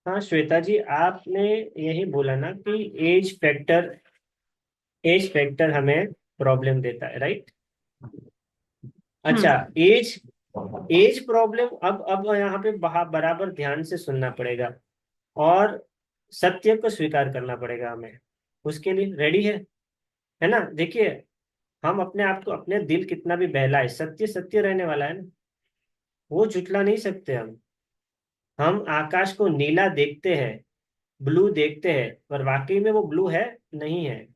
हाँ श्वेता जी, आपने यही बोला ना कि एज फैक्टर हमें प्रॉब्लम देता है, राइट? अच्छा। हम्म। एज एज प्रॉब्लम, अब यहाँ पे बराबर ध्यान से सुनना पड़ेगा और सत्य को स्वीकार करना पड़ेगा हमें। उसके लिए रेडी है ना? देखिए, हम अपने आप को, अपने दिल कितना भी बहलाए, सत्य सत्य रहने वाला है ना, वो झुठला नहीं सकते हम आकाश को नीला देखते हैं, ब्लू देखते हैं, पर वाकई में वो ब्लू है? नहीं है।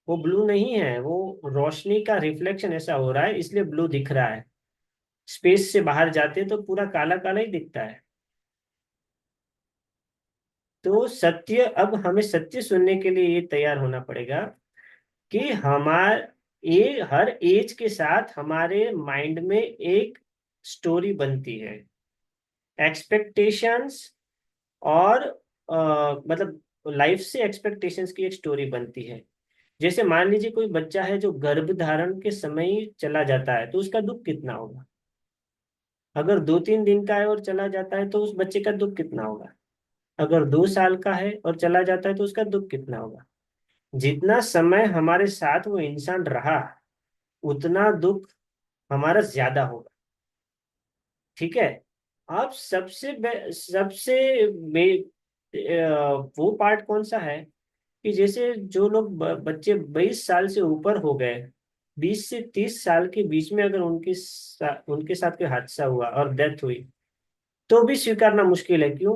वो ब्लू नहीं है, वो रोशनी का रिफ्लेक्शन ऐसा हो रहा है, इसलिए ब्लू दिख रहा है। स्पेस से बाहर जाते तो पूरा काला काला ही दिखता है। तो सत्य, अब हमें सत्य सुनने के लिए ये तैयार होना पड़ेगा कि हर एज के साथ हमारे माइंड में एक स्टोरी बनती है, एक्सपेक्टेशंस, और मतलब लाइफ से एक्सपेक्टेशंस की एक स्टोरी बनती है। जैसे मान लीजिए कोई बच्चा है जो गर्भ धारण के समय ही चला जाता है, तो उसका दुख कितना होगा। अगर 2-3 दिन का है और चला जाता है तो उस बच्चे का दुख कितना होगा। अगर 2 साल का है और चला जाता है तो उसका दुख कितना होगा। जितना समय हमारे साथ वो इंसान रहा, उतना दुख हमारा ज्यादा होगा। ठीक है। अब वो पार्ट कौन सा है कि जैसे जो लोग बच्चे 22 साल से ऊपर हो गए, 20 से 30 साल के बीच में अगर उनके साथ कोई हादसा हुआ और डेथ हुई, तो भी स्वीकारना मुश्किल है। क्यों?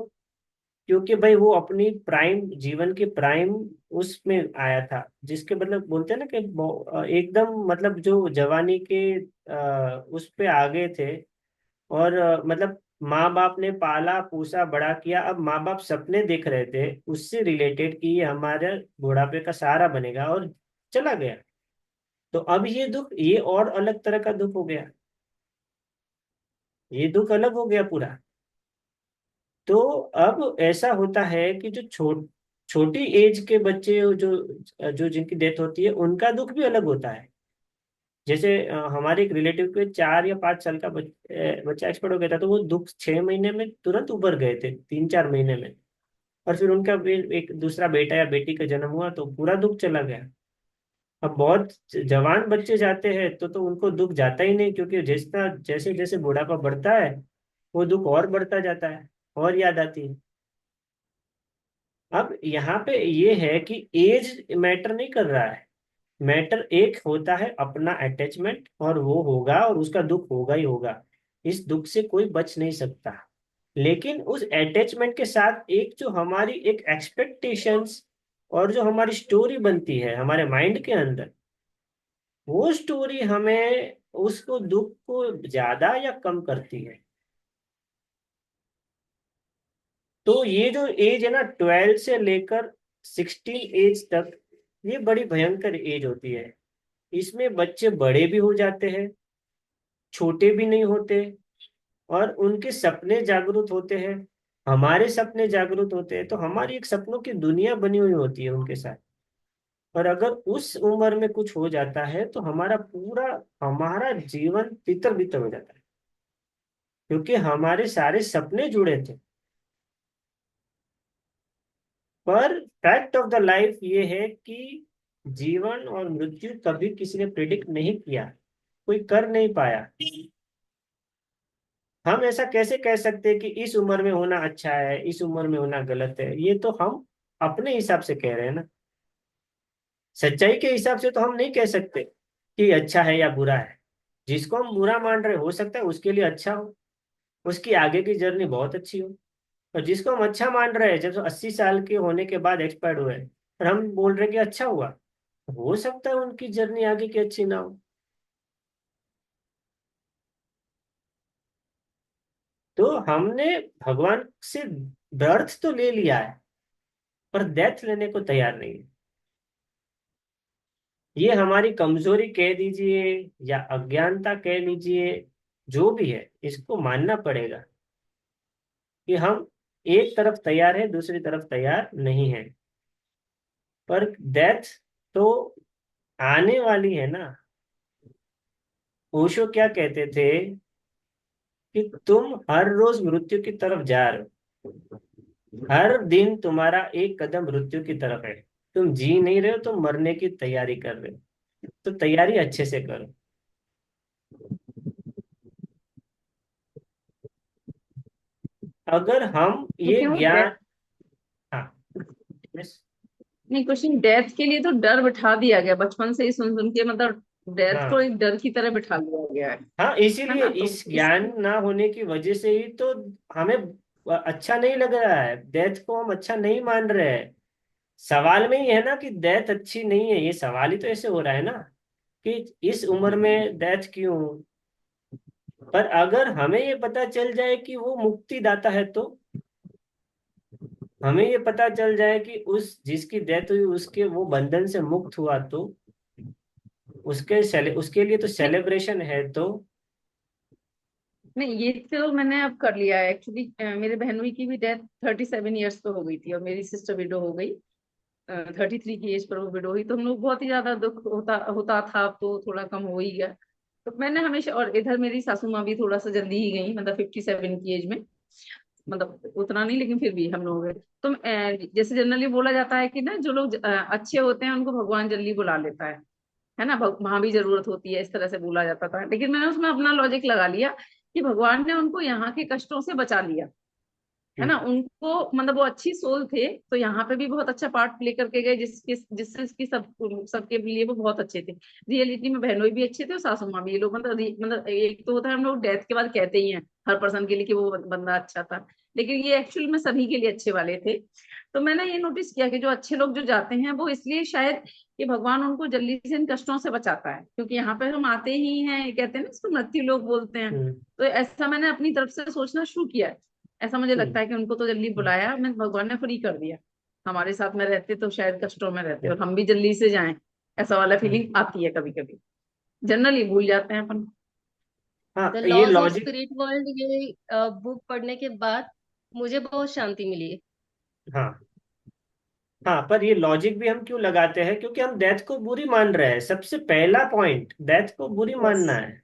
क्योंकि भाई वो अपनी प्राइम, जीवन के प्राइम उसमें आया था, जिसके मतलब बोलते हैं ना कि एकदम मतलब जो जवानी के उस पे आ गए थे। और मतलब माँ बाप ने पाला पोसा बड़ा किया, अब माँ बाप सपने देख रहे थे उससे रिलेटेड कि ये हमारे बुढ़ापे का सहारा बनेगा, और चला गया। तो अब ये दुख, ये और अलग तरह का दुख हो गया। ये दुख अलग हो गया पूरा। तो अब ऐसा होता है कि जो छोटी एज के बच्चे, जो जो जिनकी डेथ होती है, उनका दुख भी अलग होता है। जैसे हमारे एक रिलेटिव के 4 या 5 साल का बच्चा एक्सपर्ट हो गया था, तो वो दुख 6 महीने में तुरंत उभर गए थे, 3-4 महीने में। और फिर उनका एक दूसरा बेटा या बेटी का जन्म हुआ तो पूरा दुख चला गया। अब बहुत जवान बच्चे जाते हैं तो उनको दुख जाता ही नहीं, क्योंकि जैसे जैसे बुढ़ापा बढ़ता है, वो दुख और बढ़ता जाता है, और याद आती है। अब यहाँ पे ये है कि एज मैटर नहीं कर रहा है। मैटर एक होता है अपना अटैचमेंट, और वो होगा और उसका दुख होगा ही होगा। इस दुख से कोई बच नहीं सकता। लेकिन उस अटैचमेंट के साथ एक जो हमारी एक एक्सपेक्टेशंस और जो हमारी स्टोरी बनती है हमारे माइंड के अंदर, वो स्टोरी हमें उसको दुख को ज्यादा या कम करती है। तो ये जो एज है ना, 12 से लेकर 16 एज तक, ये बड़ी भयंकर एज होती है। इसमें बच्चे बड़े भी हो जाते हैं, छोटे भी नहीं होते, और उनके सपने जागरूक होते हैं, हमारे सपने जागरूक होते हैं, तो हमारी एक सपनों की दुनिया बनी हुई होती है उनके साथ। और अगर उस उम्र में कुछ हो जाता है तो हमारा जीवन तितर बितर हो जाता है, क्योंकि हमारे सारे सपने जुड़े थे। पर फैक्ट ऑफ द लाइफ ये है कि जीवन और मृत्यु कभी किसी ने प्रिडिक्ट नहीं किया, कोई कर नहीं पाया। हम ऐसा कैसे कह सकते हैं कि इस उम्र में होना अच्छा है, इस उम्र में होना गलत है? ये तो हम अपने हिसाब से कह रहे हैं ना। सच्चाई के हिसाब से तो हम नहीं कह सकते कि अच्छा है या बुरा है। जिसको हम बुरा मान रहे, हो सकता है उसके लिए अच्छा हो, उसकी आगे की जर्नी बहुत अच्छी हो। और जिसको हम अच्छा मान रहे हैं, जब 80 साल के होने के बाद एक्सपायर्ड हुए, और हम बोल रहे हैं कि अच्छा हुआ, हो सकता है उनकी जर्नी आगे की अच्छी ना हो। तो हमने भगवान से बर्थ तो ले लिया है, पर डेथ लेने को तैयार नहीं है। ये हमारी कमजोरी कह दीजिए या अज्ञानता कह लीजिए, जो भी है, इसको मानना पड़ेगा कि हम एक तरफ तैयार है, दूसरी तरफ तैयार नहीं है। पर डेथ तो आने वाली है ना। ओशो क्या कहते थे कि तुम हर रोज मृत्यु की तरफ जा रहे हो। हर दिन तुम्हारा एक कदम मृत्यु की तरफ है। तुम जी नहीं रहे हो, तुम मरने की तैयारी कर रहे हो। तो तैयारी अच्छे से करो। अगर हम ये लेकिन वो ज्ञान। डेथ, हाँ। yes, नहीं क्वेश्चन, डेथ के लिए तो डर बिठा दिया गया बचपन से ही, सुन सुन के, मतलब डेथ को हाँ। एक डर की तरह बिठा दिया गया हाँ, है इसीलिए ना? तो इस इस, ज्ञान ना होने की वजह से ही तो हमें अच्छा नहीं लग रहा है, डेथ को हम अच्छा नहीं मान रहे हैं। सवाल में ही है ना कि डेथ अच्छी नहीं है, ये सवाल ही तो ऐसे हो रहा है ना कि इस उम्र में डेथ क्यों। पर अगर हमें ये पता चल जाए कि वो मुक्ति दाता है, तो हमें ये पता चल जाए कि उस जिसकी डेथ हुई उसके वो बंधन से मुक्त हुआ, तो उसके लिए तो नहीं सेलिब्रेशन है तो। नहीं, ये तो मैंने अब कर लिया है एक्चुअली। मेरे बहनोई की भी डेथ 37 ईयर्स पे हो गई थी, और मेरी सिस्टर विडो हो गई 33 की एज पर, वो विडो हुई। तो हम लोग बहुत ही ज्यादा दुख होता होता था, अब तो थोड़ा कम हो ही गया। तो मैंने हमेशा, और इधर मेरी सासू माँ भी थोड़ा सा जल्दी ही गई, मतलब 57 की एज में, मतलब उतना नहीं लेकिन फिर भी हम लोग गए। तो जैसे जनरली बोला जाता है कि ना, जो लोग अच्छे होते हैं उनको भगवान जल्दी बुला लेता है ना, वहां भी जरूरत होती है, इस तरह से बोला जाता था। लेकिन मैंने उसमें अपना लॉजिक लगा लिया कि भगवान ने उनको यहाँ के कष्टों से बचा लिया, है हम्म। ना। उनको मतलब वो अच्छी सोल थे, तो यहाँ पे भी बहुत अच्छा पार्ट प्ले करके गए, जिसके जिससे इसकी सबके लिए वो बहुत अच्छे थे। रियलिटी में बहनोई भी अच्छे थे और सासू माँ भी। ये लोग मतलब एक तो होता है हम लोग डेथ के बाद कहते ही हैं हर पर्सन के लिए कि वो बंदा अच्छा था, लेकिन ये एक्चुअली में सभी के लिए अच्छे वाले थे। तो मैंने ये नोटिस किया कि जो अच्छे लोग जो जाते हैं वो इसलिए शायद कि भगवान उनको जल्दी से इन कष्टों से बचाता है, क्योंकि यहाँ पे हम आते ही हैं, कहते हैं ना इसको मृत्यु लोग बोलते हैं। हम्म। तो ऐसा मैंने अपनी तरफ से सोचना शुरू किया है। ऐसा मुझे हम्म। लगता है कि उनको तो जल्दी बुलाया, मैं भगवान ने फ्री कर दिया। हमारे साथ में रहते तो शायद कष्टों में रहते और हम भी जल्दी से जाएं, ऐसा वाला हम्म। फीलिंग आती है कभी कभी। जनरली भूल जाते हैं अपन। हाँ, द ये laws of logic. Spirit world, ये बुक पढ़ने के बाद मुझे बहुत शांति मिली। हाँ। हाँ, पर ये लॉजिक भी हम क्यों लगाते हैं? क्योंकि हम डेथ को बुरी मान रहे हैं। सबसे पहला पॉइंट, डेथ को बुरी यस। मानना है।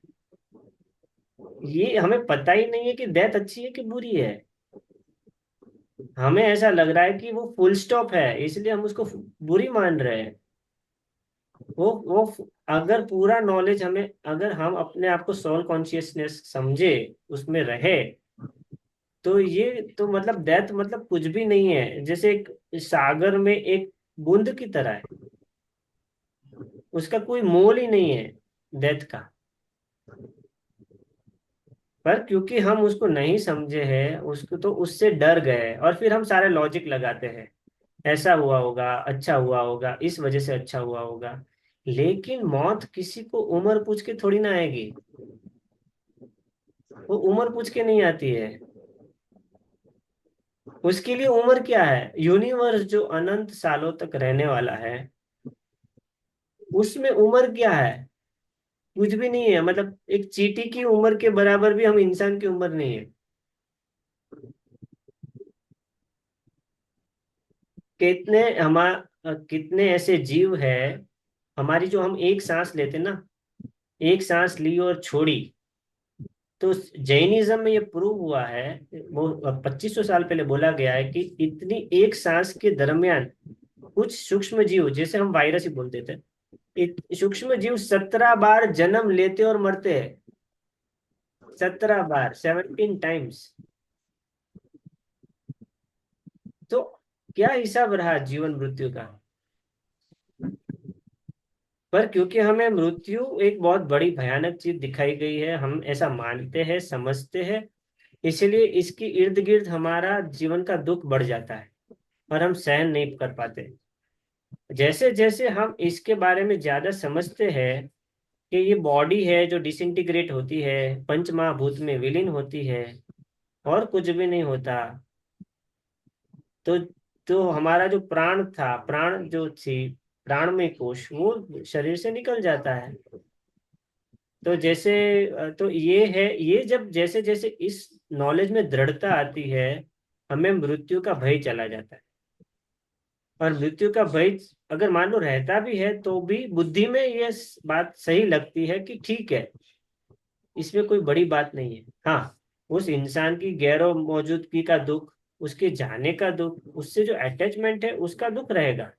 ये हमें पता ही नहीं है कि डेथ अच्छी है कि बुरी है। हमें ऐसा लग रहा है कि वो फुल स्टॉप है, इसलिए हम उसको बुरी मान रहे हैं। वो अगर पूरा नॉलेज हमें, अगर हम अपने आप को सोल कॉन्शियसनेस समझे, उसमें रहे, तो ये तो मतलब डेथ मतलब कुछ भी नहीं है। जैसे एक सागर में एक बूंद की तरह है, उसका कोई मोल ही नहीं है डेथ का। पर क्योंकि हम उसको नहीं समझे हैं, उसको तो उससे डर गए, और फिर हम सारे लॉजिक लगाते हैं। ऐसा हुआ होगा, अच्छा हुआ होगा, इस वजह से अच्छा हुआ होगा। लेकिन मौत किसी को उम्र पूछ के थोड़ी ना आएगी। वो उम्र पूछ के नहीं आती है। उसके लिए उम्र क्या है? यूनिवर्स जो अनंत सालों तक रहने वाला है, उसमें उम्र क्या है? कुछ भी नहीं है। मतलब एक चींटी की उम्र के बराबर भी हम इंसान की उम्र नहीं है। कितने ऐसे जीव है हमारी, जो हम एक सांस लेते ना, एक सांस ली और छोड़ी। तो जैनिज्म में ये प्रूव हुआ है, वो 2500 साल पहले बोला गया है कि इतनी एक सांस के दरमियान कुछ सूक्ष्म जीव, जैसे हम वायरस ही बोल देते हैं, सूक्ष्म जीव 17 बार जन्म लेते और मरते हैं। 17 बार, 17 टाइम्स। तो क्या हिसाब रहा जीवन मृत्यु का? पर क्योंकि हमें मृत्यु एक बहुत बड़ी भयानक चीज दिखाई गई है, हम ऐसा मानते हैं, समझते हैं, इसलिए इसकी इर्द गिर्द हमारा जीवन का दुख बढ़ जाता है और हम सहन नहीं कर पाते। जैसे जैसे हम इसके बारे में ज्यादा समझते हैं कि ये बॉडी है जो डिसइंटीग्रेट होती है, पंच महाभूत में विलीन होती है, और कुछ भी नहीं होता, तो हमारा जो प्राण था, प्राण जो थी, प्राणमय कोश, वो शरीर से निकल जाता है। तो जैसे तो ये है, ये जब जैसे जैसे इस नॉलेज में दृढ़ता आती है, हमें मृत्यु का भय चला जाता है। और मृत्यु का भय अगर मान लो रहता भी है, तो भी बुद्धि में ये बात सही लगती है कि ठीक है, इसमें कोई बड़ी बात नहीं है। हाँ, उस इंसान की गैर मौजूदगी का दुख, उसके जाने का दुख, उससे जो अटैचमेंट है उसका दुख रहेगा,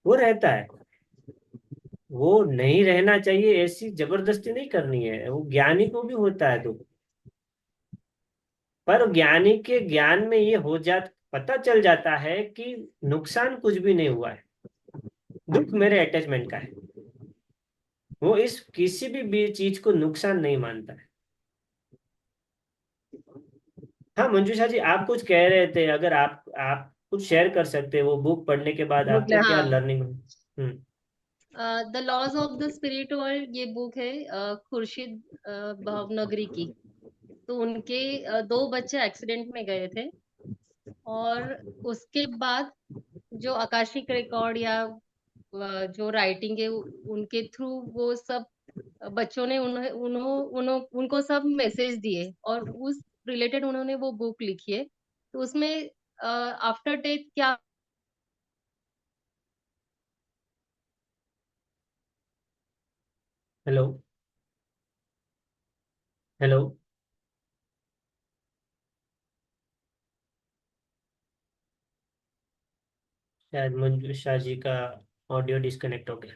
वो रहता है। वो नहीं रहना चाहिए ऐसी जबरदस्ती नहीं करनी है, वो ज्ञानी को भी होता है दुख। पर ज्ञानी के ज्ञान में ये हो जात पता चल जाता है कि नुकसान कुछ भी नहीं हुआ है, दुख मेरे अटैचमेंट का है। वो इस किसी भी चीज को नुकसान नहीं मानता है। हाँ मंजूषा जी, आप कुछ कह रहे थे, अगर आप कुछ शेयर कर सकते हैं, वो बुक पढ़ने के बाद आपको क्या हाँ, लर्निंग। हम्म। The laws of the spirit world ये बुक है खुर्शीद भावनगरी की। तो उनके दो बच्चे एक्सीडेंट में गए थे, और उसके बाद जो आकाशिक रिकॉर्ड या जो राइटिंग है उनके थ्रू वो सब बच्चों ने उन्हें उन्हों, उन्हों, उनको सब मैसेज दिए, और उस रिलेटेड उन्होंने वो बुक लिखी है। तो उसमें आफ्टर डेथ क्या। हेलो। हेलो। शायद मंजूषा जी का ऑडियो डिस्कनेक्ट हो गया।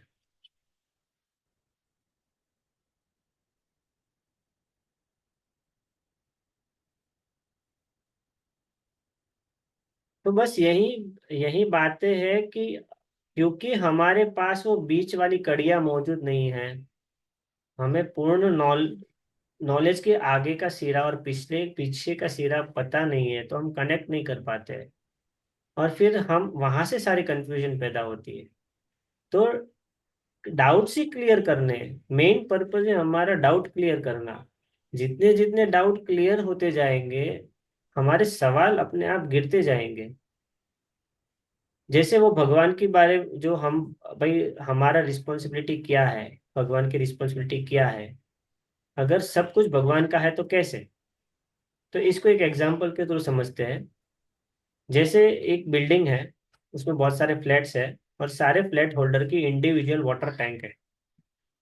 तो बस यही यही बातें हैं कि क्योंकि हमारे पास वो बीच वाली कड़ियाँ मौजूद नहीं है, हमें पूर्ण नॉलेज के आगे का सिरा और पिछले पीछे का सिरा पता नहीं है, तो हम कनेक्ट नहीं कर पाते हैं। और फिर हम वहां से सारी कंफ्यूजन पैदा होती है। तो डाउट्स ही क्लियर करने, मेन पर्पज है हमारा डाउट क्लियर करना। जितने जितने डाउट क्लियर होते जाएंगे, हमारे सवाल अपने आप गिरते जाएंगे। जैसे वो भगवान की बारे जो हम, भाई हमारा रिस्पॉन्सिबिलिटी क्या है, भगवान की रिस्पॉन्सिबिलिटी क्या है, अगर सब कुछ भगवान का है तो कैसे। तो इसको एक एग्जांपल के थ्रू समझते हैं। जैसे एक बिल्डिंग है, उसमें बहुत सारे फ्लैट्स है, और सारे फ्लैट होल्डर की इंडिविजुअल वाटर टैंक है,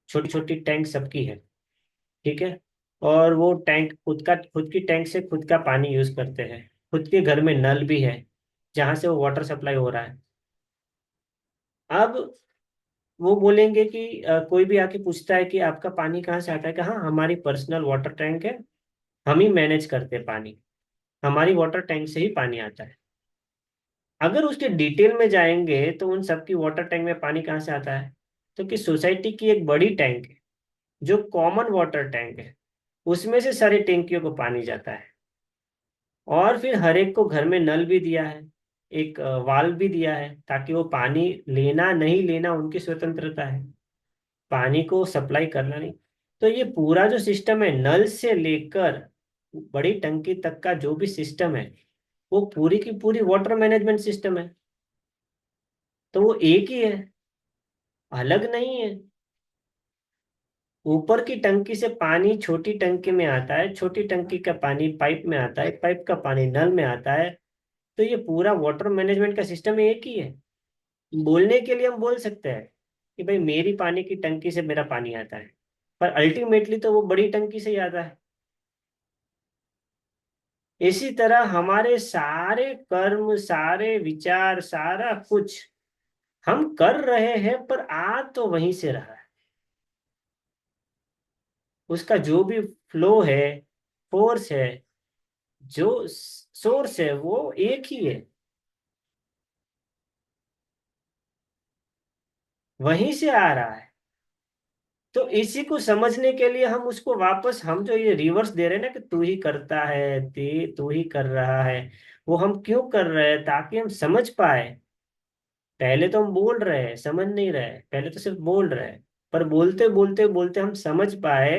छोटी छोटी टैंक सबकी है। ठीक है। और वो टैंक खुद की टैंक से खुद का पानी यूज करते हैं। खुद के घर में नल भी है, जहां से वो वाटर सप्लाई हो रहा है। अब वो बोलेंगे कि कोई भी आके पूछता है कि आपका पानी कहाँ से आता है, कहाँ हमारी पर्सनल वाटर टैंक है, हम ही मैनेज करते हैं पानी, हमारी वाटर टैंक से ही पानी आता है। अगर उसके डिटेल में जाएंगे तो उन सबकी वाटर टैंक में पानी कहाँ से आता है, तो कि सोसाइटी की एक बड़ी टैंक है, जो कॉमन वाटर टैंक है, उसमें से सारी टैंकियों को पानी जाता है। और फिर हर एक को घर में नल भी दिया है, एक वाल्व भी दिया है, ताकि वो पानी लेना नहीं लेना उनकी स्वतंत्रता है, पानी को सप्लाई करना नहीं। तो ये पूरा जो सिस्टम है, नल से लेकर बड़ी टंकी तक का जो भी सिस्टम है, वो पूरी की पूरी वाटर मैनेजमेंट सिस्टम है। तो वो एक ही है, अलग नहीं है। ऊपर की टंकी से पानी छोटी टंकी में आता है, छोटी टंकी का पानी पाइप में आता है, पाइप का पानी नल में आता है। तो ये पूरा वाटर मैनेजमेंट का सिस्टम एक ही है। बोलने के लिए हम बोल सकते हैं कि भाई मेरी पानी की टंकी से मेरा पानी आता है, पर अल्टीमेटली तो वो बड़ी टंकी से ही आता है। इसी तरह हमारे सारे कर्म, सारे विचार, सारा कुछ हम कर रहे हैं, पर आ तो वहीं से रहा है। उसका जो भी फ्लो है, फोर्स है, जो सोर्स है, वो एक ही है, वहीं से आ रहा है। तो इसी को समझने के लिए हम उसको वापस, हम जो ये रिवर्स दे रहे हैं ना कि तू ही करता है, ते तू ही कर रहा है, वो हम क्यों कर रहे हैं, ताकि हम समझ पाए। पहले तो हम बोल रहे हैं, समझ नहीं रहे, पहले तो सिर्फ बोल रहे हैं, पर बोलते बोलते बोलते हम समझ पाए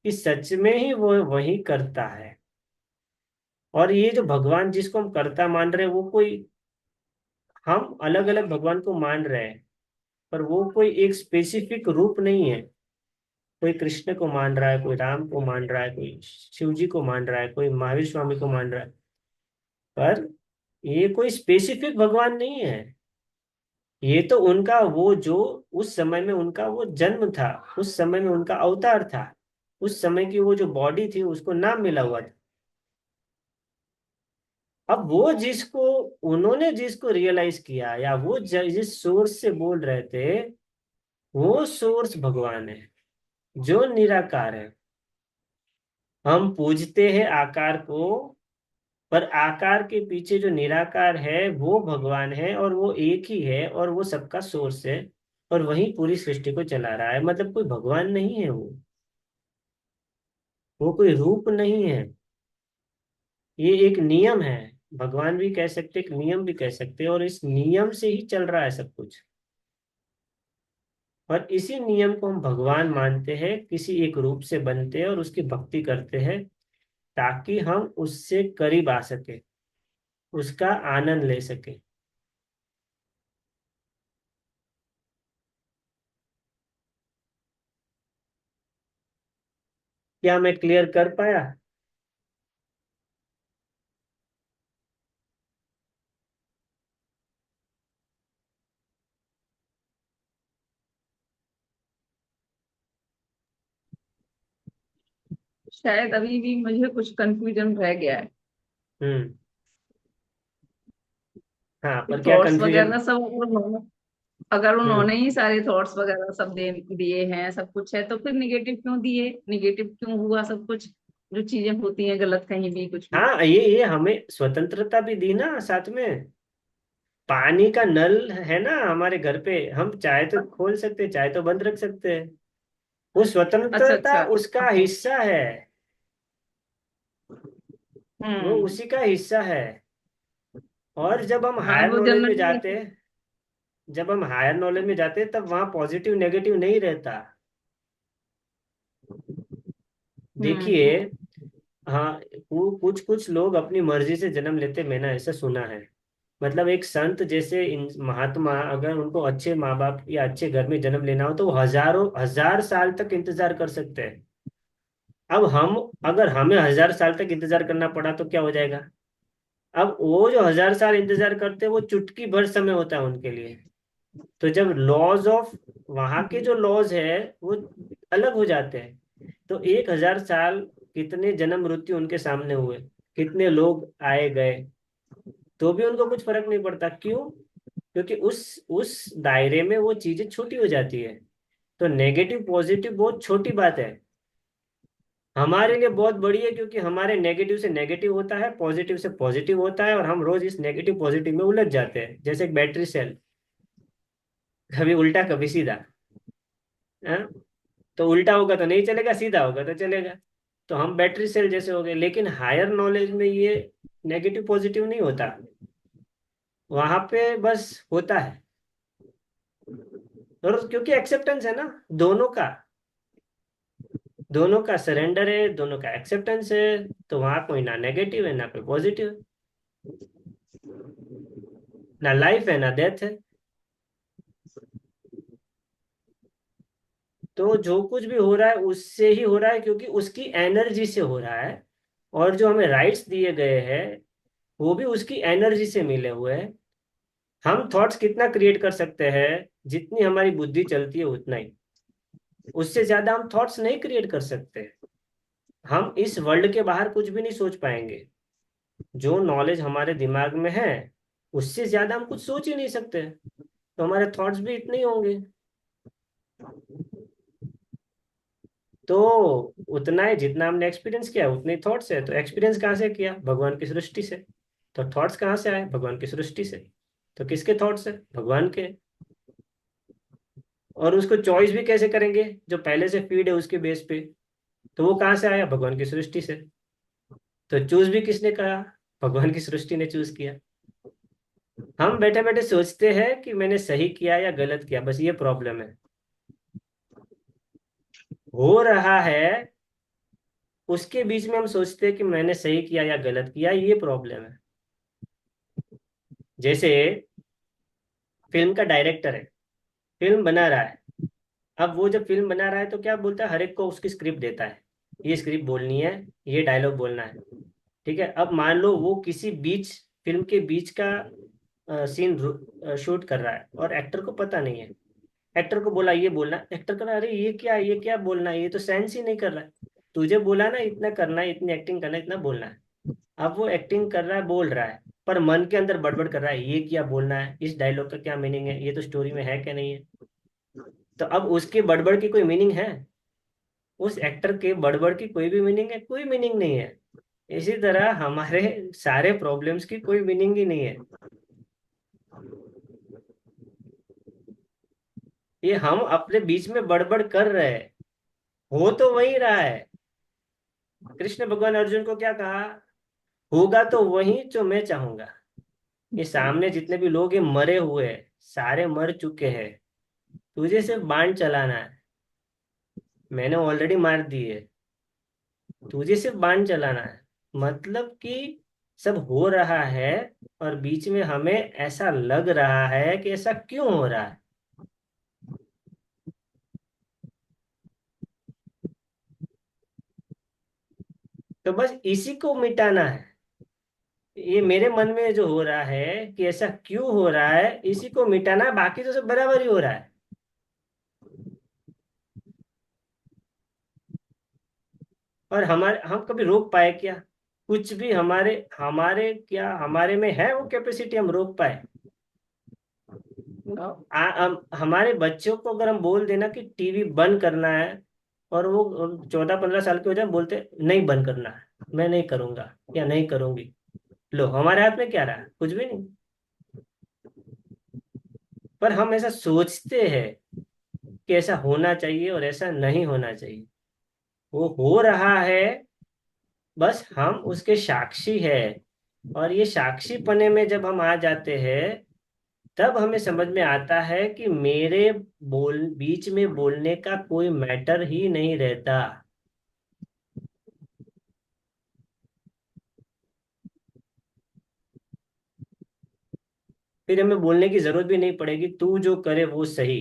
कि सच में ही वो वही करता है। और ये जो भगवान जिसको हम करता मान रहे हैं, वो कोई, हम अलग अलग भगवान को मान रहे हैं, पर वो कोई एक स्पेसिफिक रूप नहीं है। कोई कृष्ण को मान रहा है, कोई राम को मान रहा है, कोई शिव जी को मान रहा है, कोई महावीर स्वामी को मान रहा है, पर ये कोई स्पेसिफिक भगवान नहीं है। ये तो उनका वो जो उस समय में उनका वो जन्म था, उस समय में उनका अवतार था, उस समय की वो जो बॉडी थी उसको नाम मिला हुआ था। अब वो जिसको उन्होंने जिसको रियलाइज किया, या वो जिस सोर्स से बोल रहे थे, वो सोर्स भगवान है जो निराकार है। हम पूजते हैं आकार को, पर आकार के पीछे जो निराकार है वो भगवान है, और वो एक ही है, और वो सबका सोर्स है, और वही पूरी सृष्टि को चला रहा है। मतलब कोई भगवान नहीं है वो कोई रूप नहीं है, ये एक नियम है। भगवान भी कह सकते, एक नियम भी कह सकते हैं, और इस नियम से ही चल रहा है सब कुछ। और इसी नियम को हम भगवान मानते हैं, किसी एक रूप से बनते हैं और उसकी भक्ति करते हैं, ताकि हम उससे करीब आ सके, उसका आनंद ले सके। क्या मैं क्लियर कर पाया? शायद अभी भी मुझे कुछ कंफ्यूजन रह गया है। हम्म। हाँ, पर क्या थॉट्स कंफ्यूजन? वगैरह सब अगर हम्म। उन्होंने ही सारे थॉट्स वगैरह सब दे दिए हैं, सब कुछ है, तो फिर निगेटिव क्यों दिए, निगेटिव क्यों हुआ सब कुछ, जो चीजें होती हैं गलत कहीं भी कुछ भी। हाँ, ये हमें स्वतंत्रता भी दी ना साथ में। पानी का नल है ना हमारे घर पे, हम चाहे तो खोल सकते हैं, चाहे तो बंद रख सकते हैं। वो अच्छा स्वतंत्रता अच्छा। उसका हाँ। हिस्सा है, वो हम्म। उसी का हिस्सा है। और जब हम हाँ हायर वो नॉलेज में जनरली। जाते हैं, जब हम हायर नॉलेज में जाते हैं, तब वहां पॉजिटिव नेगेटिव नहीं रहता। देखिए, हम्म। हाँ, कुछ कुछ लोग अपनी मर्जी से जन्म लेते, मैंने ऐसा सुना है। मतलब एक संत जैसे महात्मा, अगर उनको अच्छे माँ बाप या अच्छे घर में जन्म लेना हो, तो वो हजारों हजार साल तक इंतजार कर सकते हैं। अब हम, अगर हमें हजार साल तक इंतजार करना पड़ा तो क्या हो जाएगा? अब वो जो हजार साल इंतजार करते हैं, वो चुटकी भर समय होता है उनके लिए। तो जब लॉज ऑफ, वहां के जो लॉज है वो अलग हो जाते हैं। तो 1,000 साल, कितने जन्म मृत्यु उनके सामने हुए, कितने लोग आए गए, तो भी उनको कुछ फर्क नहीं पड़ता। क्यों? क्योंकि उस दायरे में वो चीजें छोटी हो जाती है। तो नेगेटिव पॉजिटिव बहुत छोटी बात है, हमारे लिए बहुत बड़ी है, क्योंकि हमारे नेगेटिव से नेगेटिव होता है, पॉजिटिव से पॉजिटिव होता है, और हम रोज इस नेगेटिव पॉजिटिव में उलझ जाते हैं, जैसे एक बैटरी सेल, कभी उल्टा कभी सीधा। हाँ? तो उल्टा होगा तो नहीं चलेगा, सीधा होगा तो चलेगा। तो हम बैटरी सेल जैसे हो गए। लेकिन हायर नॉलेज में ये नेगेटिव पॉजिटिव नहीं होता, वहां पे बस होता है। और क्योंकि एक्सेप्टेंस है ना, दोनों का दोनों का सरेंडर है, दोनों का एक्सेप्टेंस है। तो वहां कोई ना नेगेटिव है ना कोई पॉजिटिव है, ना लाइफ है ना डेथ है। तो जो कुछ भी हो रहा है उससे ही हो रहा है, क्योंकि उसकी एनर्जी से हो रहा है। और जो हमें राइट्स दिए गए हैं, वो भी उसकी एनर्जी से मिले हुए हैं। हम थॉट्स कितना क्रिएट कर सकते हैं? जितनी हमारी बुद्धि चलती है उतना ही, उससे ज्यादा हम थॉट्स नहीं क्रिएट कर सकते। हम इस वर्ल्ड के बाहर कुछ भी नहीं सोच पाएंगे। जो नॉलेज हमारे दिमाग में है, उससे ज्यादा हम कुछ सोच ही नहीं सकते। तो हमारे थॉट्स भी इतने ही होंगे। तो उतना ही, जितना हमने एक्सपीरियंस किया उतने ही थॉट्स है। तो एक्सपीरियंस कहाँ से किया? भगवान की सृष्टि से। तो थॉट्स कहाँ से आए? भगवान की सृष्टि से। तो किसके थॉट्स है? भगवान के। और उसको चॉइस भी कैसे करेंगे? जो पहले से फीड है उसके बेस पे। तो वो कहाँ से आया? भगवान की सृष्टि से। तो चूज भी किसने करा? भगवान की सृष्टि ने चूज किया। हम बैठे बैठे सोचते हैं कि मैंने सही किया या गलत किया, बस ये प्रॉब्लम है। हो रहा है, उसके बीच में हम सोचते हैं कि मैंने सही किया या गलत किया, ये प्रॉब्लम है। जैसे फिल्म का डायरेक्टर है, फिल्म बना रहा है। अब वो जब फिल्म बना रहा है तो क्या बोलता है? हर एक को उसकी स्क्रिप्ट देता है, ये स्क्रिप्ट बोलनी है, ये डायलॉग बोलना है। ठीक है, अब मान लो वो किसी बीच, फिल्म के बीच का सीन शूट कर रहा है, और एक्टर को पता नहीं है। एक्टर को बोला ये बोलना, एक्टर कर रहा है, अरे ये क्या बोलना है, ये तो सेंस ही नहीं कर रहा है। तुझे बोला ना इतना करना है, इतनी एक्टिंग करना है, इतना बोलना है। अब वो एक्टिंग कर रहा है, बोल रहा है, पर मन के अंदर बड़बड़ कर रहा है, ये क्या बोलना है, इस डायलॉग का क्या मीनिंग है, ये तो स्टोरी में है क्या नहीं है। तो अब उसके बड़बड़ की कोई मीनिंग है? उस एक्टर के बड़बड़ की कोई भी मीनिंग है? कोई मीनिंग नहीं है। इसी तरह हमारे सारे प्रॉब्लम्स की कोई मीनिंग ही नहीं है। ये हम अपने बीच में बड़बड़ कर रहे हैं, हो तो वही रहा है। कृष्ण भगवान अर्जुन को क्या कहा? होगा तो वही जो मैं चाहूंगा। ये सामने जितने भी लोग ये मरे हुए हैं, सारे मर चुके हैं। तुझे सिर्फ बाण चलाना है, मैंने ऑलरेडी मार दी है। तुझे सिर्फ बाण चलाना है। मतलब कि सब हो रहा है, और बीच में हमें ऐसा लग रहा है कि ऐसा क्यों हो रहा है। तो बस इसी को मिटाना है। ये मेरे मन में जो हो रहा है कि ऐसा क्यों हो रहा है, इसी को मिटाना है, बाकी तो सब बराबर ही हो रहा है। और हमारे हम कभी रोक पाए क्या? कुछ भी हमारे हमारे क्या हमारे में है वो कैपेसिटी हम रोक पाए? हमारे बच्चों को अगर हम बोल देना कि टीवी बंद करना है, और वो 14-15 साल के हो जाए, बोलते नहीं बंद करना है, मैं नहीं करूंगा या नहीं करूंगी। लो, हमारे हाथ में क्या रहा? कुछ भी नहीं। पर हम ऐसा सोचते हैं कि ऐसा होना चाहिए और ऐसा नहीं होना चाहिए। वो हो रहा है, बस हम उसके साक्षी है। और ये साक्षी पने में जब हम आ जाते हैं, तब हमें समझ में आता है कि मेरे बीच में बोलने का कोई मैटर ही नहीं रहता। फिर हमें बोलने की जरूरत भी नहीं पड़ेगी, तू जो करे वो सही।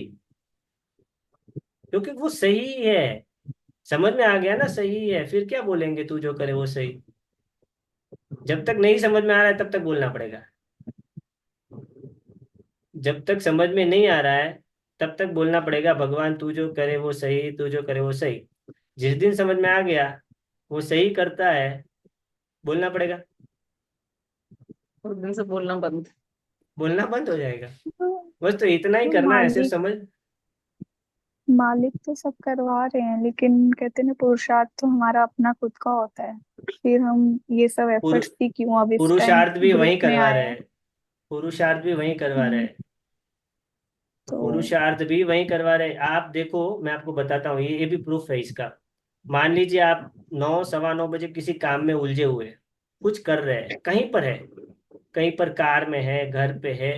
क्योंकि वो सही है। समझ में आ गया ना, सही है, फिर क्या बोलेंगे तू जो करे वो सही। जब तक नहीं समझ में आ रहा है तब तक बोलना पड़ेगा। जब तक समझ में नहीं आ रहा है तब तक बोलना पड़ेगा, भगवान तू जो करे वो सही, तू जो करे वो सही। जिस दिन समझ में आ गया वो सही करता है, बोलना पड़ेगा। उस दिन से बोलना बंद। बोलना बंद हो जाएगा। बस तो इतना ही तो करना है, सिर्फ मालिक समझ। मालिक तो सब करवा रहे हैं, लेकिन कहते हैं ना, पुरुषार्थ तो हमारा अपना खुद का होता है। फिर हम ये सब पुरु, एफर्ट्स भी क्यों अब इस टाइम पुरुषार्थ भी ग्रुप वही में करवा आए रहे हैं। हैं। पुरुषार्थ भी वही करवा रहे हम्म, हैं। तो पुरुषार्थ भी वही करवा रहे हैं। आप देखो, मैं आपको बताता हूँ, ये भी प्रूफ है इसका। मान लीजिए आप 9, 9:15 बजे किसी काम में उलझे हुए हैं, कुछ कर रहे हैं, कहीं पर है, कहीं पर कार में है, घर पे है।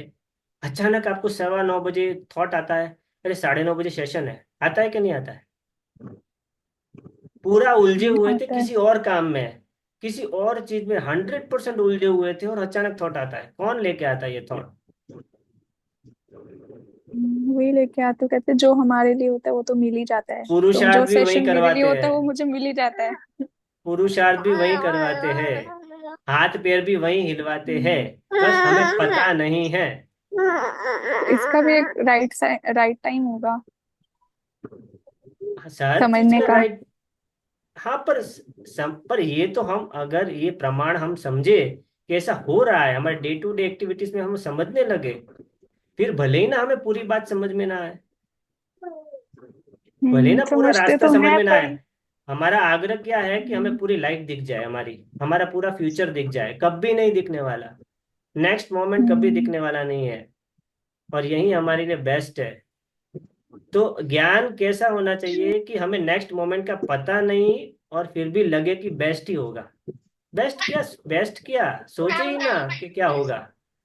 अचानक आपको 9:15 बजे थॉट आता है, अरे 9:30 बजे सेशन है। आता है कि नहीं आता है? पूरा उलझे हुए थे आता है। किसी और काम में, किसी और चीज में 100% उलझे हुए थे, और अचानक थॉट आता है। कौन लेके आता है ये थॉट? वही लेके आते हो, कहते हैं, जो हमारे लिए होता है वो तो मिल ही जाता है। तो पुरुषार्थ जो भी वही सेशन मेरे लिए करवाते होता हैं। है वो मुझे मिल ही जाता है। पुरुषार्थ भी वही करवाते हैं। हाथ पैर भी वही हिलवाते हैं। बस हमें पता हम्म। नहीं है। इसका भी एक राइट टाइम होगा हर चीज समझने का का। राइट। हाँ, पर ये तो हम अगर ये प्रमाण हम समझे कि ऐसा हो रहा है, हमारे डे टू डे एक्टिविटीज में हम समझने लगे, फिर भले ही ना हमें पूरी बात समझ में ना आए, भले ही ना पूरा समझते रास्ता तो समझ हैं में ना आए। पर। हमारा आग्रह क्या है कि हमें हम्म, पूरी लाइफ दिख जाए, हमारा पूरा फ्यूचर दिख जाए। कभी नहीं दिखने वाला। नेक्स्ट मोमेंट कभी हम्म, दिखने वाला नहीं है। और यही हमारे लिए बेस्ट है। तो ज्ञान कैसा होना चाहिए कि हमें नेक्स्ट मोमेंट का पता नहीं, और फिर भी लगे कि बेस्ट ही होगा। बेस्ट क्या? बेस्ट क्या सोचे ही ना कि क्या होगा।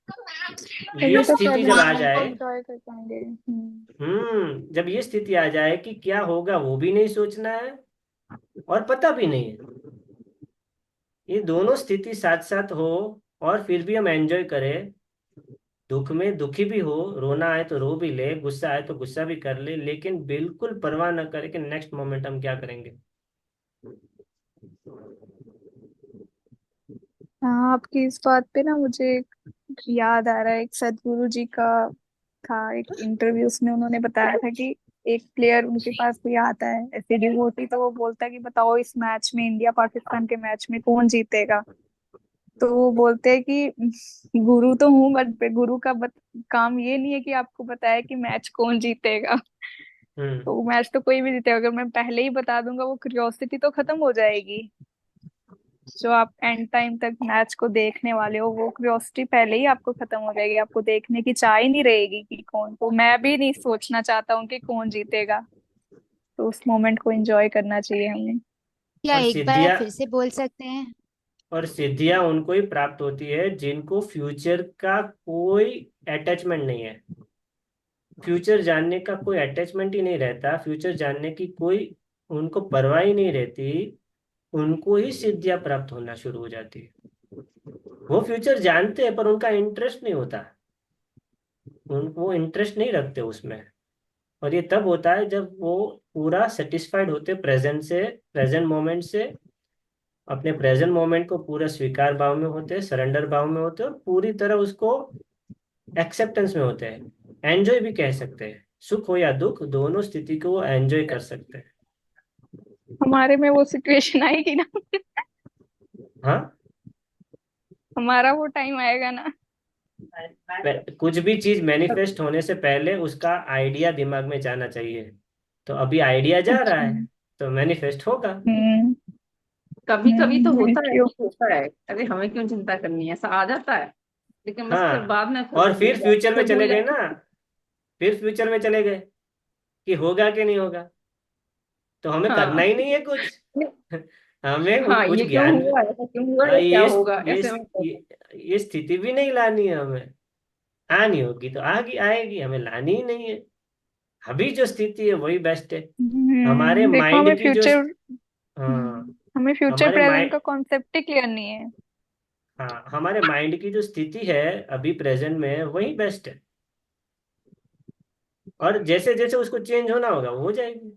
तभी ये तो स्थिति जब आ प्रेजेंट को जाए, एंजॉय कर पाएंगे। जब ये स्थिति आ जाए कि क्या होगा वो भी नहीं सोचना है, और पता भी नहीं है, ये दोनों स्थिति साथ साथ हो, और फिर भी हम एंजॉय करें। दुख में दुखी भी हो, रोना आए तो रो भी ले, गुस्सा आए तो गुस्सा भी कर ले, लेकिन बिल्कुल परवाह न करे कि नेक्स्ट मोमेंट हम क्या करेंगे। हाँ, आपकी इस बात पे ना मुझे एक याद आ रहा है, एक सदगुरु जी का था एक इंटरव्यू, उसमें उन्होंने बताया था कि एक प्लेयर उनके पास कोई आता है ऐसे डिवोटी, तो वो बोलता है कि बताओ इस मैच में, इंडिया पाकिस्तान के मैच में कौन जीतेगा। तो वो बोलते हैं कि गुरु तो हूँ बट गुरु का काम ये नहीं है कि आपको बताए कि मैच कौन जीतेगा। हम्म। तो मैच तो कोई भी जीतेगा, अगर मैं पहले ही बता दूंगा वो क्यूरियोसिटी तो खत्म हो जाएगी। जो आप एंड टाइम तक मैच को देखने वाले हो वो क्यूरियोसिटी पहले ही आपको खत्म हो जाएगी, आपको देखने की चाह ही नहीं रहेगी कि कौन। तो मैं भी नहीं सोचना चाहता हूँ कि कौन जीतेगा। तो उस मोमेंट को एंजॉय करना चाहिए हमें। क्या और एक बार आप सिद्धियां फिर से बोल सकते हैं? और सिद्धियां उनको ही प्राप्त होती है जिनको फ्यूचर का कोई अटैचमेंट नहीं है। फ्यूचर जानने का कोई अटैचमेंट ही नहीं रहता, फ्यूचर जानने की कोई उनको परवाह ही नहीं रहती, उनको ही सिद्धियां प्राप्त होना शुरू हो जाती है। वो फ्यूचर जानते हैं पर उनका इंटरेस्ट नहीं होता, वो इंटरेस्ट नहीं रखते उसमें। और ये तब होता है जब वो पूरा सेटिस्फाइड होते प्रेजेंट से, प्रेजेंट मोमेंट से, अपने प्रेजेंट मोमेंट को पूरा स्वीकार भाव में होते हैं, सरेंडर भाव में होते हैं, और पूरी तरह उसको एक्सेप्टेंस में होते हैं। एंजॉय भी कह सकते हैं, सुख हो या दुख दोनों स्थिति को वो एंजॉय कर सकते हैं। हमारे में वो सिचुएशन आएगी ना। हाँ। हमारा वो टाइम आएगा ना। कुछ भी चीज मैनिफेस्ट होने से पहले उसका आइडिया दिमाग में जाना चाहिए। तो अभी आइडिया जा रहा अच्छा। है तो मैनिफेस्ट होगा। हम्म। कभी कभी तो होता थैंक है यू। कि होता है, अरे हमें क्यों चिंता करनी है, ऐसा आ जाता है। लेकिन बस फिर हाँ। बाद में और फिर फ्यूचर में फिर चले भूल गए जाते ना, फिर फ्यूचर में चले गए कि होगा कि नहीं होगा, तो हमें करना हाँ। ही नहीं है कुछ। हमें हाँ, कुछ ये क्यों ज्ञान, हुआ, ऐसा क्यों हुआ, हाँ, ये क्या होगा, ऐसे में ये स्थिति भी नहीं लानी है हमें। आनी होगी तो आगे आएगी, हमें लानी ही नहीं है। अभी जो स्थिति है वही बेस्ट है। हमारे देखो माइंड की जो, हाँ, हमें फ्यूचर हमारे प्रेजेंट का माइंड, कॉन्सेप्ट ही क्लियर नहीं है। हाँ, हमारे माइंड की जो स्थिति है अभी प्रेजेंट में वही बेस्ट है। और जैसे जैसे उसको चेंज होना होगा वो हो जाएगी।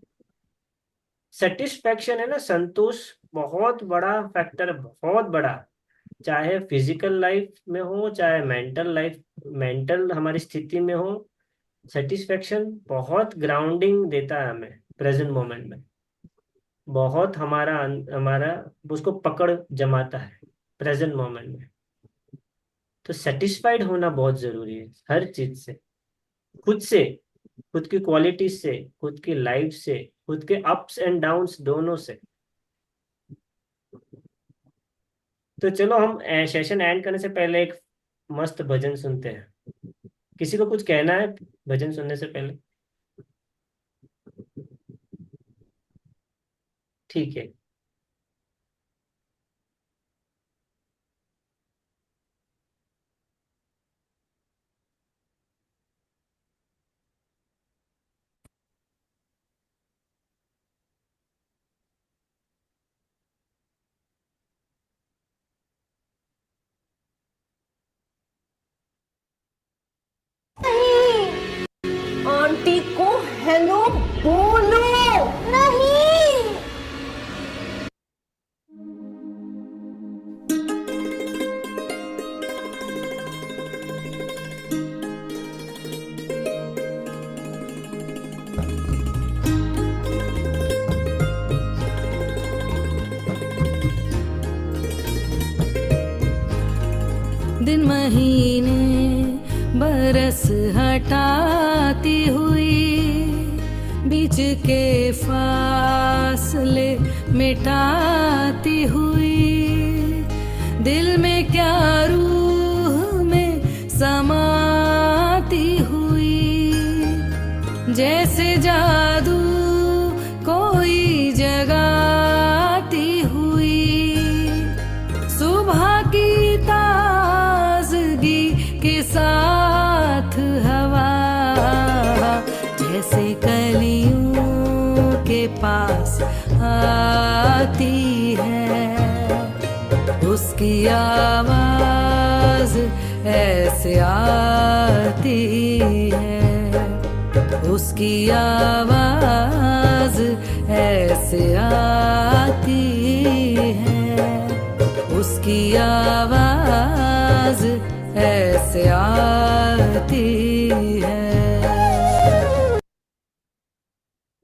सेटिस्फैक्शन है ना, संतोष बहुत बड़ा फैक्टर है, बहुत बड़ा। चाहे फिजिकल लाइफ में हो, चाहे मेंटल लाइफ, मेंटल हमारी स्थिति में हो, सेटिस्फैक्शन बहुत ग्राउंडिंग देता है हमें प्रेजेंट मोमेंट में। बहुत हमारा हमारा उसको पकड़ जमाता है प्रेजेंट मोमेंट में। तो सेटिस्फाइड होना बहुत जरूरी है हर चीज से, खुद से, खुद की क्वालिटी से, खुद की लाइफ से, खुद के अप्स एंड डाउन्स दोनों से। तो चलो हम सेशन एंड करने से पहले एक मस्त भजन सुनते हैं। किसी को कुछ कहना है भजन सुनने से पहले? ठीक है। आंटी को हेलो बोलो। नहीं। दिन महीने बरस हटाती हुई, बीच के फासले मिटाती हुई, दिल में क्या रूह में समाती हुई, जैसे जादू कोई जगाती हुई, सुबह की ताजगी के साथ हवा जैसे कलियों के पास आती है, उसकी आवाज ऐसे आती है, उसकी आवाज ऐसे आती है, उसकी आवाज ऐसे आती है।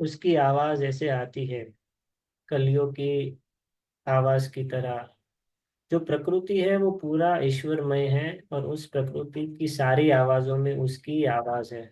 उसकी आवाज ऐसे आती है, कलियों की आवाज की तरह जो प्रकृति है वो पूरा ईश्वरमय है, और उस प्रकृति की सारी आवाजों में उसकी आवाज है।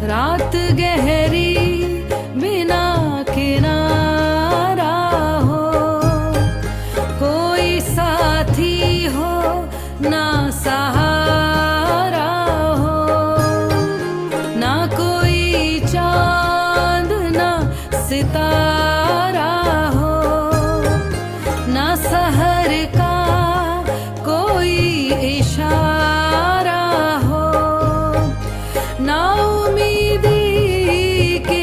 रात गहरी बिना किनारा हो, कोई साथी हो ना सहारा हो, ना कोई चांद ना सितारा हो, ना शहर का कोई इशारा हो, ना उम्मीदी के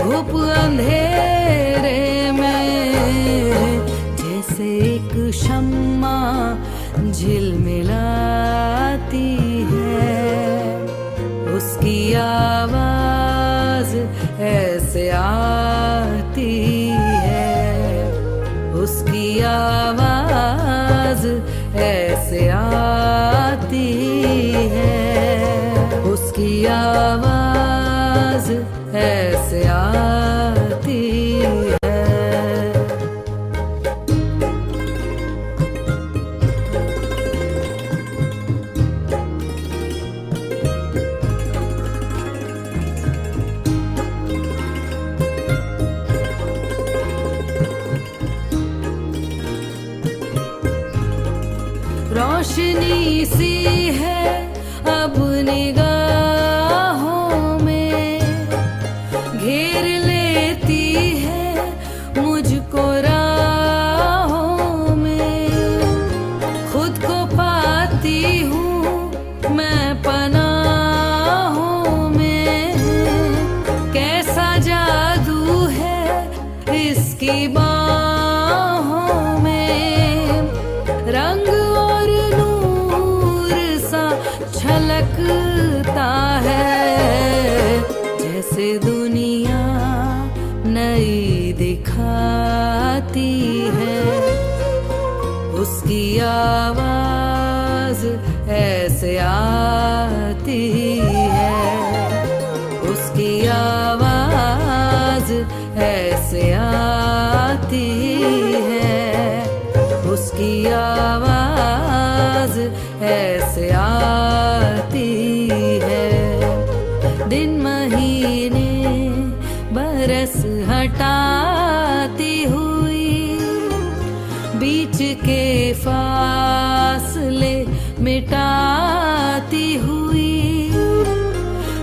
घुप अंधेरे में, जैसे एक शम्मा झिलमिलाती है, उसकी आवाज ऐसे आती है, उसकी आवाज ऐसे आती है, उसकी आवाज ऐसे आती है। रोशनी सी है अब निगाहों में, घेर लेती है मुझको राहों में, खुद को पाती हूँ मैं पनाहों में, कैसा जादू है इसकी बाहों में, रंग और नूर सा छलकता है, जैसे दुनिया नई दिखाती है, उसकी आवाज ऐसे आती है, उसकी आवाज ऐसे आती है, उसकी आवाज ऐसे आती है। दिन महीने बरस हटाती हुई, बीच के फासले मिटाती हुई,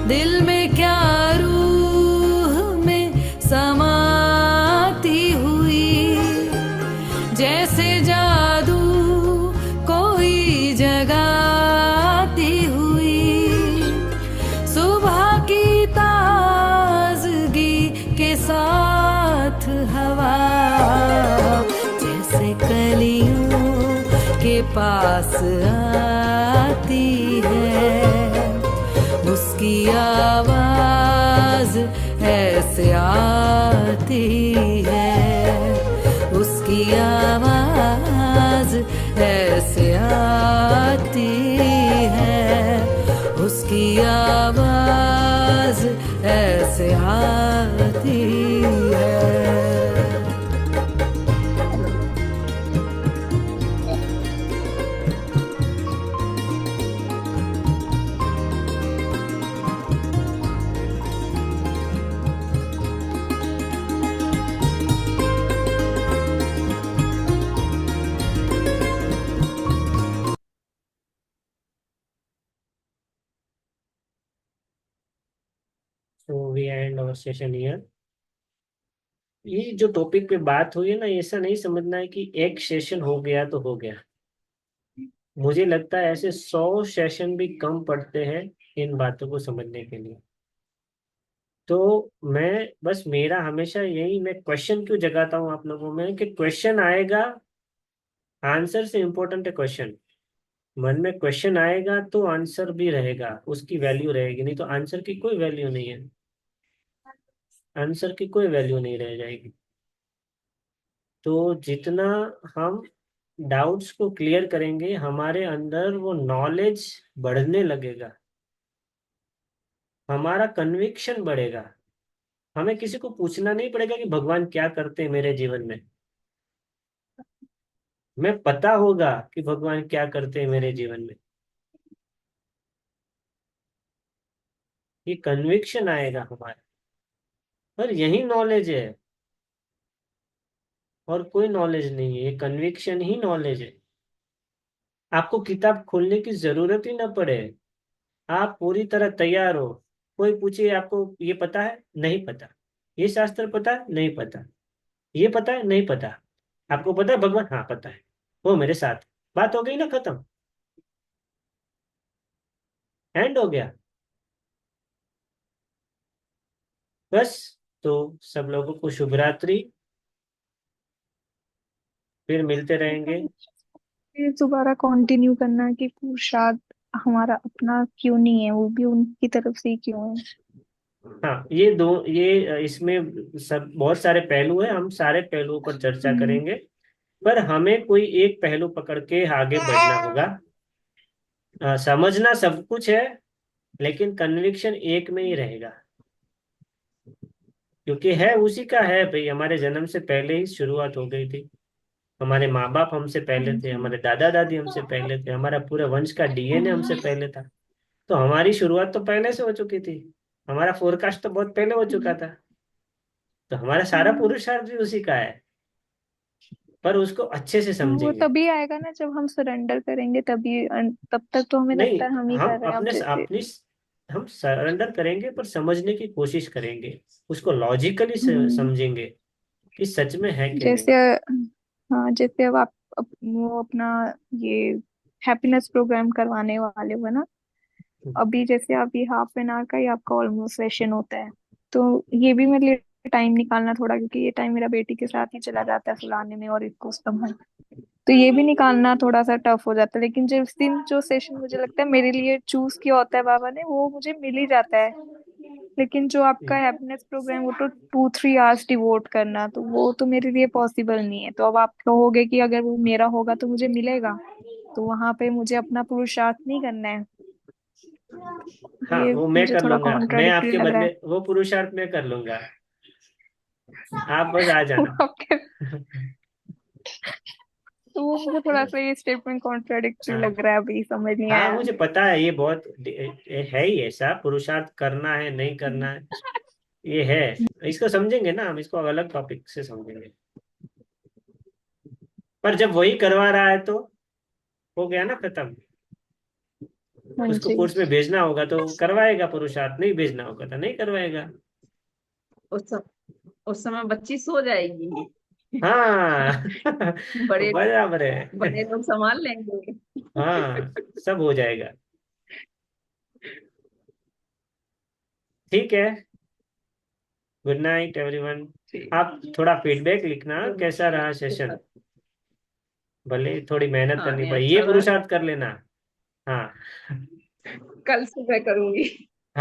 दिल में क्या रूह में समाती हुई, जैसे जादू कोई जगाती हुई, सुबह की ताजगी के साथ हवा, जैसे कलियों के पास आती है, उसकी आवाज ऐसे आती है, उसकी आवाज ऐसे आती है, उसकी आवाज ऐसे आती है। So we end our session here. ये जो टॉपिक पे बात हुई है ना, ऐसा नहीं समझना है कि एक सेशन हो गया तो हो गया। मुझे लगता है ऐसे 100 सेशन भी कम पड़ते हैं इन बातों को समझने के लिए। तो मैं बस मेरा हमेशा यही, मैं क्वेश्चन क्यों जगाता हूँ आप लोगों में कि क्वेश्चन आएगा, आंसर से इम्पोर्टेंट है क्वेश्चन। मन में क्वेश्चन आएगा तो आंसर भी रहेगा, उसकी वैल्यू रहेगी, नहीं तो आंसर की कोई वैल्यू नहीं है। आंसर की कोई वैल्यू नहीं रह जाएगी। तो जितना हम डाउट्स को क्लियर करेंगे, हमारे अंदर वो नॉलेज बढ़ने लगेगा, हमारा कन्विक्शन बढ़ेगा। हमें किसी को पूछना नहीं पड़ेगा कि भगवान क्या करते हैं मेरे जीवन में। हमें पता होगा कि भगवान क्या करते हैं मेरे जीवन में। ये कन्विक्शन आएगा हमारा, और यही नॉलेज है, और कोई नॉलेज नहीं है, ये कन्विक्शन ही नॉलेज है। आपको किताब खोलने की जरूरत ही ना पड़े, आप पूरी तरह तैयार हो। कोई पूछे आपको ये पता है, नहीं पता। ये शास्त्र पता है, नहीं पता। ये पता है, नहीं पता। आपको पता है भगवान, हाँ पता है, वो मेरे साथ। बात हो गई ना, खत्म, एंड हो गया बस। तो सब लोगों को शुभ रात्रि, फिर मिलते रहेंगे। फिर दोबारा कंटिन्यू करना कि पुरुषार्थ हमारा अपना क्यों नहीं है, वो भी उनकी तरफ से ही क्यों है। हाँ, ये दो, ये इसमें सब बहुत सारे पहलू हैं, हम सारे पहलुओं पर चर्चा हम्म। करेंगे। पर हमें कोई एक पहलू पकड़ के आगे बढ़ना होगा। समझना सब कुछ है, लेकिन कन्विक्शन एक में ही रहेगा, क्योंकि है उसी का है भाई। हमारे जन्म से पहले ही शुरुआत हो गई थी। हमारे माँ बाप हमसे हाँ पहले थे, जी। हमारे दादा दादी हमसे पहले थे, हमारा पूरे वंश का डीएनए हमसे पहले था। तो हमारी शुरुआत तो पहले से हो चुकी थी, हमारा फोरकास्ट तो बहुत पहले हो चुका था। तो हमारा सारा हम्म। पुरुषार्थ भी उसी का है, पर उसको अच्छे से वो समझेंगे। तभी आएगा ना जब हम सरेंडर करेंगे, तभी तब तक तो हमें नहीं, लगता है हम ही हम कर रहे हैं अब अपने जैसे। अपनी हम सरेंडर करेंगे, पर समझने की कोशिश करेंगे, उसको लॉजिकली हम्म। समझेंगे कि सच में है कि नहीं। जैसे हाँ, जैसे अब आप वो अपना ये हैप्पीनेस प्रोग्राम करवाने वाले हो ना, अभी जैसे अभी हाफ एन आवर का ही आपका ऑलमोस्ट सेशन होता है। तो ये भी मेरे लिए टाइम निकालना थोड़ा, क्योंकि ये टाइम मेरा बेटी के साथ ही चला जाता है सुलाने में और इसको संभाल, तो ये भी निकालना थोड़ा सा टफ हो जाता है। लेकिन जिस दिन जो सेशन मुझे लगता है मेरे लिए चूज किया होता है बाबा ने, वो मुझे मिल ही जाता है। लेकिन जो आपका हैप्पीनेस प्रोग्राम, वो तो 2-3 आवर्स डिवोट करना, तो वो तो मेरे लिए पॉसिबल नहीं है। तो अब आप कहोगे कि अगर वो मेरा होगा तो मुझे मिलेगा, तो वहां पे मुझे अपना पुरुषार्थ नहीं करना है। हाँ, ये वो मैं मुझे कर थोड़ा लूंगा, मैं कॉन्ट्राडिक्टरी आपके लग रहा बदले है। वो पुरुषार्थ मैं कर लूंगा, आप बस आ वो जाना। आपके तो वो मुझे थोड़ा सा ये स्टेटमेंट कॉन्ट्राडिक्टरी हाँ, लग रहा है, अभी समझ नहीं हाँ, आया। मुझे पता है, ये बहुत है ही ऐसा, पुरुषार्थ करना है नहीं करना है, ये है। इसको समझेंगे ना हम, इसको अलग टॉपिक से समझेंगे। पर जब वही करवा रहा है तो हो गया ना खत्म। हाँ उसको जी। कोर्स में भेजना होगा तो करवाएगा पुरुषार्थ, नहीं भेजना होगा तो नहीं करवाएगा। उस सम, उस समय बच्ची सो जाएगी। हाँ। बड़े बराबर है। बड़े लोग संभाल लेंगे। हाँ, सब हो जाएगा। ठीक है, गुड नाइट एवरीवन। ठीक। आप थोड़ा फीडबैक लिखना गुड कैसा रहा नाइट। सेशन, भले थोड़ी मेहनत हाँ, करनी नहीं पड़े, ये अच्छा रहा। पुरुषार्थ कर लेना। हाँ। कल सुबह करूंगी।